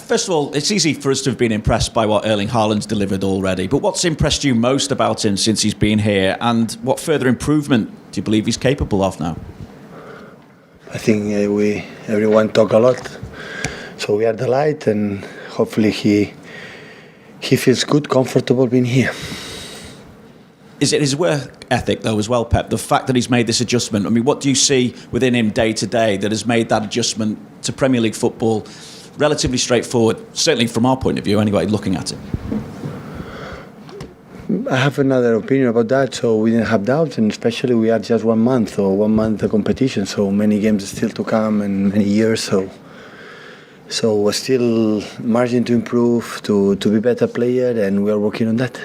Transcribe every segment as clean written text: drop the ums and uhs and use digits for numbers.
First of all, it's easy for us to have been impressed by what Erling Haaland's delivered already, but what's impressed you most about him since he's been here, and what further improvement do you believe he's capable of now? I think everyone talk a lot, so we are the light, and hopefully he feels good, comfortable being here. Is it his work ethic, though, as well, Pep? The fact that he's made this adjustment, I mean, what do you see within him day to day that has made that adjustment to Premier League football relatively straightforward, certainly from our point of view, anyway, looking at it? I have another opinion about that, so we didn't have doubts, and especially we are just 1 month or 1 month of competition, so many games still to come and many years, so still margin to improve, to be better player, and we are working on that.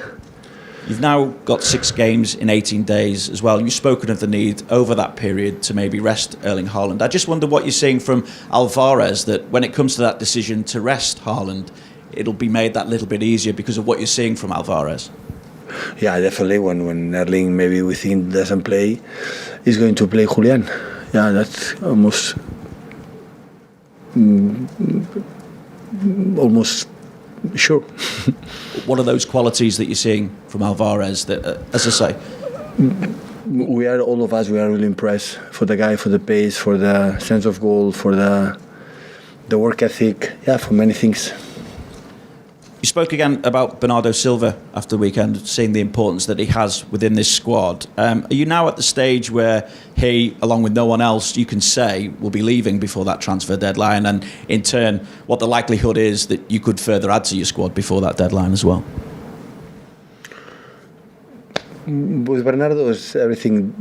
You've now got 6 games in 18 days as well. You've spoken of the need over that period to maybe rest Erling Haaland. I just wonder what you're seeing from Alvarez, that when it comes to that decision to rest Haaland, it'll be made that little bit easier because of what you're seeing from Alvarez. Yeah, definitely. When Erling maybe we think doesn't play, he's going to play Julian. Yeah, that's almost sure. What are those qualities that you're seeing from Alvarez that, as I say? We are, all of us, we are really impressed for the guy, for the pace, for the sense of goal, for the work ethic, yeah, for many things. You spoke again about Bernardo Silva after the weekend, seeing the importance that he has within this squad. Are you now at the stage where he, along with no one else, you can say, will be leaving before that transfer deadline, and in turn, what the likelihood is that you could further add to your squad before that deadline as well? With Bernardo, it's everything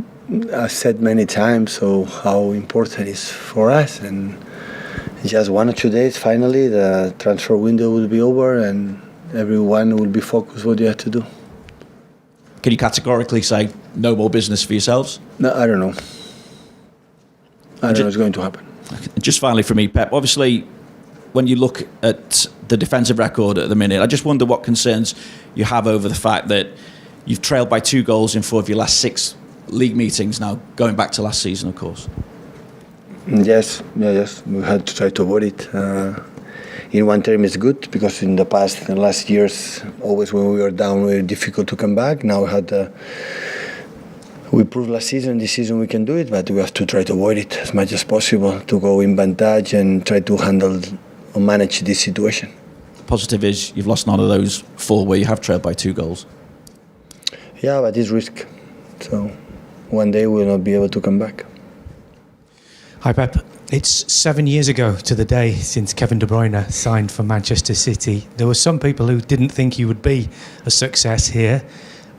I've said many times, so how important it is for us, and just 1 or 2 days, finally, the transfer window will be over and everyone will be focused what you have to do. Can you categorically say no more business for yourselves? No, I don't know. I don't know what's going to happen. Just finally for me, Pep, obviously, when you look at the defensive record at the minute, I just wonder what concerns you have over the fact that you've trailed by 2 goals in 4 of your last 6 league meetings now, going back to last season, of course. Yes, we had to try to avoid it. In one term it's good, because in the past, in the last years, always when we were down, we were difficult to come back. Now we proved last season, this season we can do it, but we have to try to avoid it as much as possible, to go in vantage and try to handle or manage this situation. The positive is you've lost none of those 4 where you have trailed by 2 goals. Yeah, but it's risk. So one day we'll not be able to come back. Hi Pep, it's 7 years ago to the day since Kevin De Bruyne signed for Manchester City. There were some people who didn't think he would be a success here,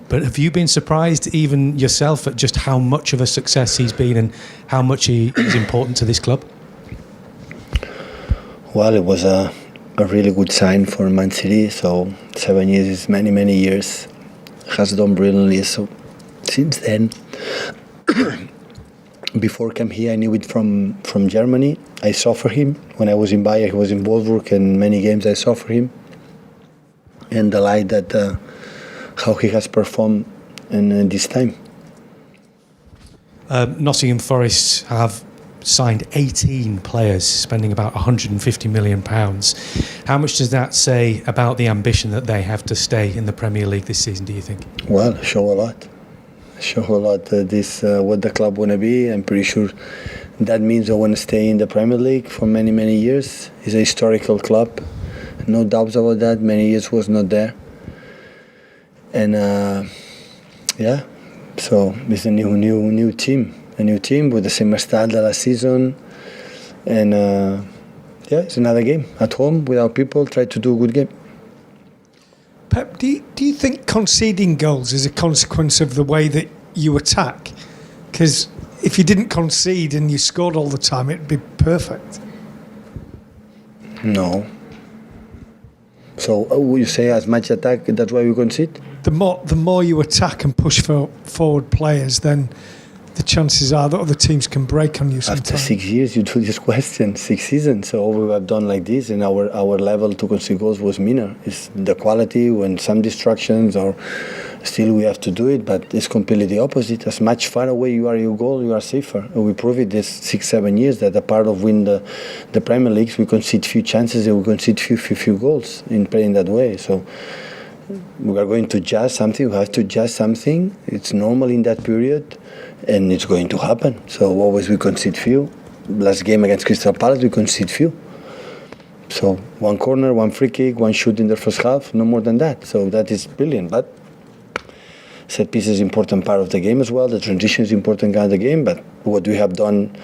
but have you been surprised even yourself at just how much of a success he's been and how much he is important to this club? Well, it was a really good sign for Man City, so 7 years is many years. Has done brilliantly, so since then before I came here, I knew it from Germany. I saw for him when I was in Bayern. He was in Wolfsburg, and many games I saw for him. And the light that how he has performed in this time. Nottingham Forest have signed 18 players, spending about £150 million. How much does that say about the ambition that they have to stay in the Premier League this season, do you think? Well, show a lot. This what the club want to be. I'm pretty sure that means I want to stay in the Premier League for many years. It's a historical club, no doubts about that. Many years was not there, and so it's a new team with the same style that last season, and it's another game at home without people. Try to do a good game. Pep, do you think conceding goals is a consequence of the way that you attack? Because if you didn't concede and you scored all the time, it'd be perfect. No. So you say as much attack, that's why we concede? The more you attack and push for forward players, then the chances are that other teams can break on you sometimes. After 6 years, you do this question, 6 seasons. So all we have done like this, and our level to concede goals was minor. It's the quality when some distractions, or still we have to do it, but it's completely the opposite. As much far away you are your goal, you are safer. And we prove it this 6-7 years that a part of win the Premier Leagues, we concede few chances and we concede few goals in playing that way. So we are going to judge something. We have to judge something. It's normal in that period, and it's going to happen. So always we concede few. Last game against Crystal Palace, we concede few. So one corner, one free kick, one shoot in the first half, no more than that. So that is brilliant. But set piece is important part of the game as well. The transition is important part of the game. But what we have done,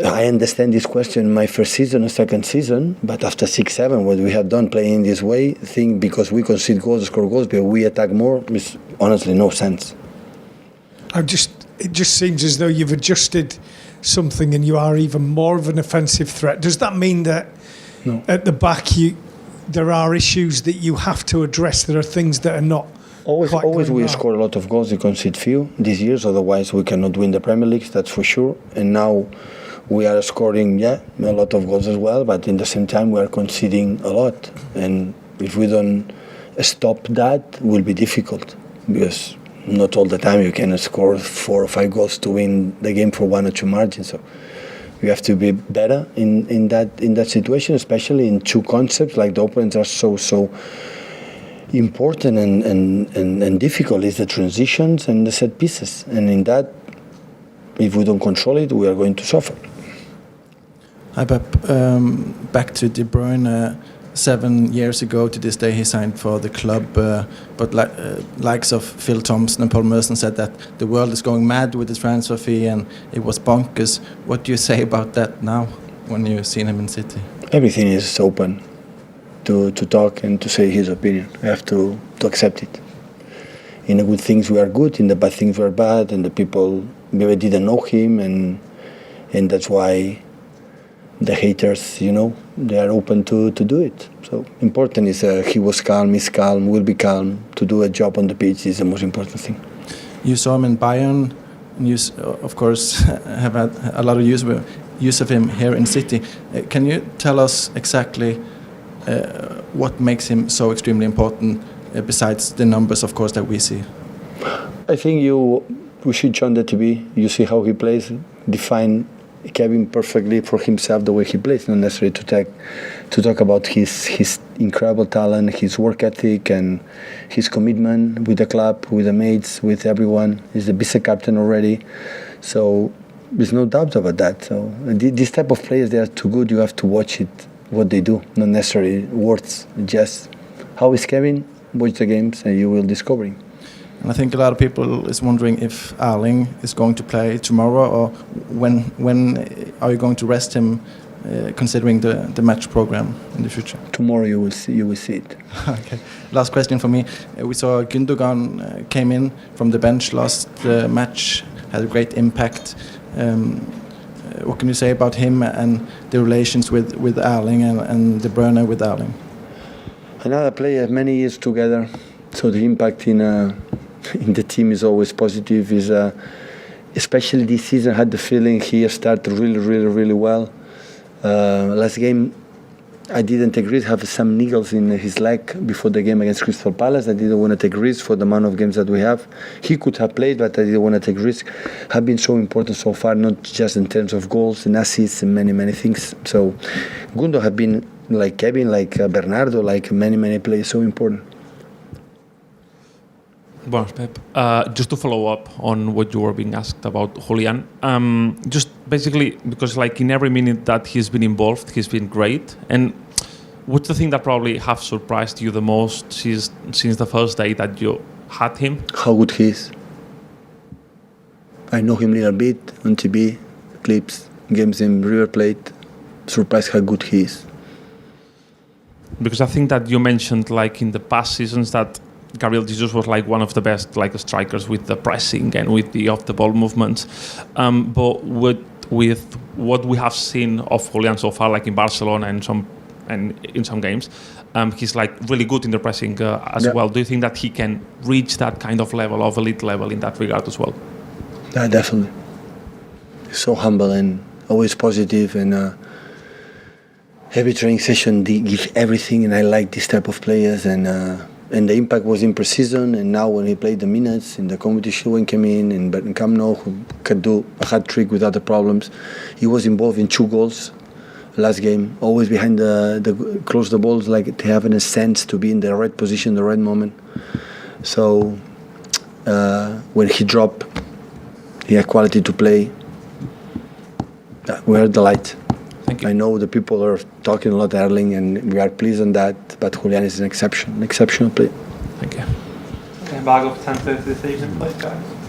I understand this question in my first season or second season, but after 6-7, what we have done playing this way, think because we concede goals, score goals, but we attack more, is honestly no sense. It just seems as though you've adjusted something and you are even more of an offensive threat. Does that mean that at the back there are issues that you have to address? There are things that are not Always we score a lot of goals, we concede few these years, otherwise we cannot win the Premier League, that's for sure. And now we are scoring, a lot of goals as well, but in the same time we are conceding a lot. And if we don't stop that, it will be difficult, because not all the time you can score 4 or 5 goals to win the game for 1 or 2 margins. So we have to be better in that situation, especially in 2 concepts like the opponents are so important and difficult is the transitions and the set pieces. And in that, if we don't control it, we are going to suffer. Hi, Pep. Back to De Bruyne. 7 years ago to this day, he signed for the club, but likes of Phil Thompson and Paul Merson said that the world is going mad with the transfer fee and it was bonkers. What do you say about that now, when you've seen him in City? Everything is open to talk and to say his opinion. I have to accept it. In the good things we are good, in the bad things we are bad, and the people maybe didn't know him, and that's why the haters, they are open to do it. So important is he was calm, is calm, will be calm. To do a job on the pitch is the most important thing. You saw him in Bayern, and you, of course, have had a lot of use of him here in City. Can you tell us exactly what makes him so extremely important, besides the numbers, of course, that we see? I think we should join the TV. You see how he plays, define Kevin perfectly for himself the way he plays, not necessarily to talk about his incredible talent, his work ethic, and his commitment with the club, with the mates, with everyone. He's the vice captain already, so there's no doubt about that. So this type of players, they are too good. You have to watch it, what they do, not necessarily words. Just how is Kevin? Watch the games, and you will discover him. And I think a lot of people is wondering if Erling is going to play tomorrow, or when are you going to rest him, considering the match program in the future? Tomorrow you will see it. Okay. Last question for me. We saw Gundogan came in from the bench last match, had a great impact. What can you say about him and the relations with Erling and De Bruyne with Erling? Another player, many years together, so the impact in the team is always positive. Especially this season, I had the feeling he started really well. Last game, I didn't take risks. Have some niggles in his leg before the game against Crystal Palace. I didn't want to take risks for the amount of games that we have. He could have played, but I didn't want to take risks. Have been so important so far, not just in terms of goals and assists and many things. So Gundo have been like Kevin, like Bernardo, like many players, so important. Well, Pep, just to follow up on what you were being asked about Julian, just basically because like in every minute that he's been involved, he's been great. And what's the thing that probably have surprised you the most since the first day that you had him? How good he is. I know him a little bit on TV, clips, games in River Plate. Surprised how good he is. Because I think that you mentioned like in the past seasons that Gabriel Jesus was like one of the best like strikers with the pressing and with the off-the-ball movements. But with what we have seen of Julian so far, like in Barcelona and in some games, he's like really good in the pressing as well. Do you think that he can reach that kind of level, of elite level, in that regard as well? Yeah, definitely. So humble and always positive, and every training session they give everything, and I like this type of players. And the impact was in pre-season, and now when he played the minutes in the competition, when he came in but in Camp Nou, who could do a hat trick without the problems. He was involved in 2 goals last game, always behind the close the balls, like to having a sense to be in the right position, the right moment. So when he dropped, he had quality to play. We are delighted. Thank you. I know the people are talking a lot, Erling, and we are pleased on that. But Julian is an exceptional player. Thank you. Embargo for 10:30 this evening, please, guys.